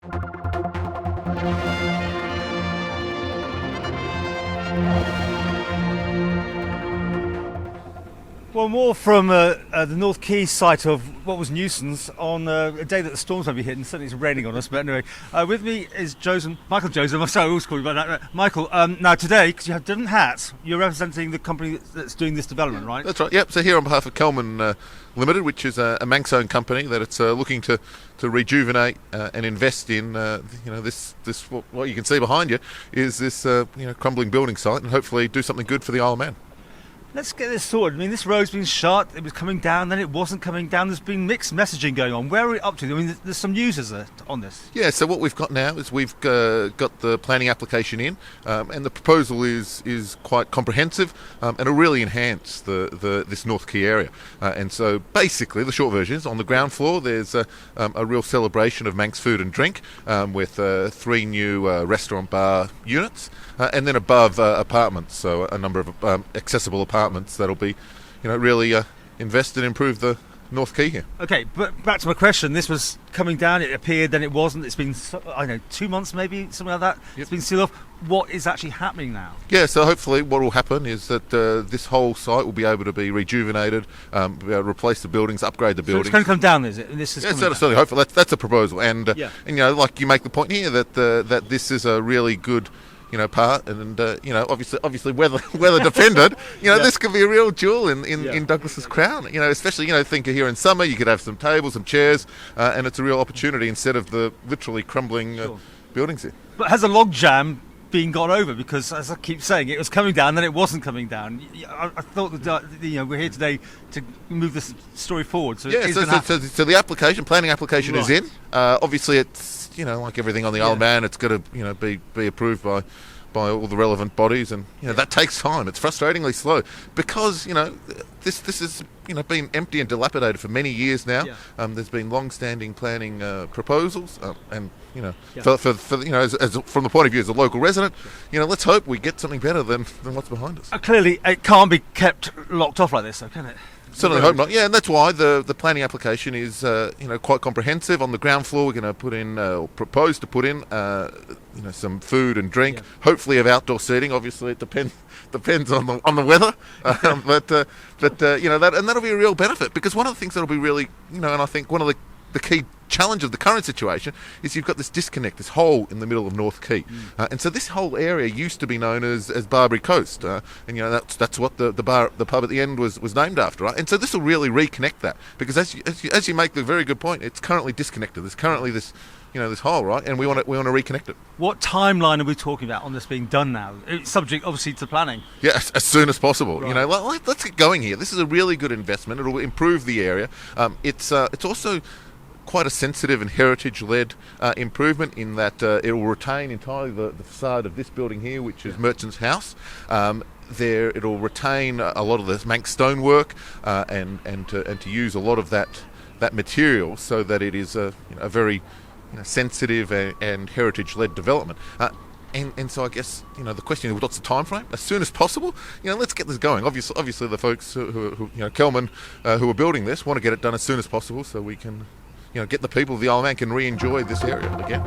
Well, more from the North Quay site of what was Newsons on a day that the storms might be hitting. Certainly it's raining on us, but anyway. With me is Michael Joseph. I'm sorry, I always call you by that. Michael, now today, because you have different hats, you're representing the company that's doing this development, right? That's right, yep. So here on behalf of Kelman Limited, which is a Manx-owned company that it's looking to rejuvenate and invest in, this what you can see behind you is this crumbling building site, and hopefully do something good for the Isle of Man. Let's get this sorted. I mean, this road's been shut, it was coming down, then it wasn't coming down. There's been mixed messaging going on. Where are we up to? I mean, there's some news on this. Yeah, so what we've got now is we've got the planning application in, and the proposal is quite comprehensive, and it'll really enhance this North Quay area. And so basically, the short version is on the ground floor, there's a real celebration of Manx food and drink, with 3 new restaurant bar units, and then above apartments, so a number of accessible apartments that'll be, really invest and improve the North Quay here. Okay, but back to my question. This was coming down, it appeared, then it wasn't. It's been, 2 months maybe, something like that. Yep. It's been sealed off. What is actually happening now? Yeah, so hopefully what will happen is that this whole site will be able to be rejuvenated, be able to replace the buildings, upgrade the buildings. So it's going to come down, is it? And this is certainly. Hopefully that's a proposal. And, like you make the point here that this is a really good part, and obviously weather defended. This could be a real jewel in Douglas's crown. Especially think here in summer you could have some tables, some chairs, and it's a real opportunity instead of the literally crumbling buildings here. But has a log jam been got over? Because as I keep saying, it was coming down, then it wasn't coming down. I thought that we're here today to move this story forward. So the planning application is in. Obviously, it's like everything on the Isle of Man, it's got to be approved by all the relevant bodies, and that takes time. It's frustratingly slow because this has been empty and dilapidated for many years now. There's been long-standing planning proposals, and for as from the point of view as a local resident, let's hope we get something better than what's behind us. Clearly, it can't be kept locked off like this, though, can it? Certainly hope not. Yeah, and that's why the planning application is quite comprehensive. On the ground floor, we're going to put in, or propose to put in, some food and drink. Hopefully, of outdoor seating. Obviously, it depends on the weather. But that'll be a real benefit, because one of the things that'll be really, and I think one of the key challenge of the current situation is you've got this disconnect, this hole in the middle of North Quay, and so this whole area used to be known as Barbary Coast, and that's what the pub at the end was named after, right? And so this will really reconnect that, because as you make the very good point, it's currently disconnected. There's currently this this hole, right? And we want to reconnect it. What timeline are we talking about on this being done now? It's subject, obviously, to planning. Yeah, as soon as possible. Right. Let's get going here. This is a really good investment. It'll improve the area. It's also quite a sensitive and heritage-led improvement in that it will retain entirely the facade of this building here, which is Merchant's House. It'll retain a lot of the Manx stonework and to use a lot of that material, so that it is a very sensitive and heritage-led development. And so I guess the question is, what's the time frame? As soon as possible. Let's get this going. Obviously the folks who Kelman who are building this want to get it done as soon as possible, so we can get the people of the Isle of Man can re-enjoy this area again.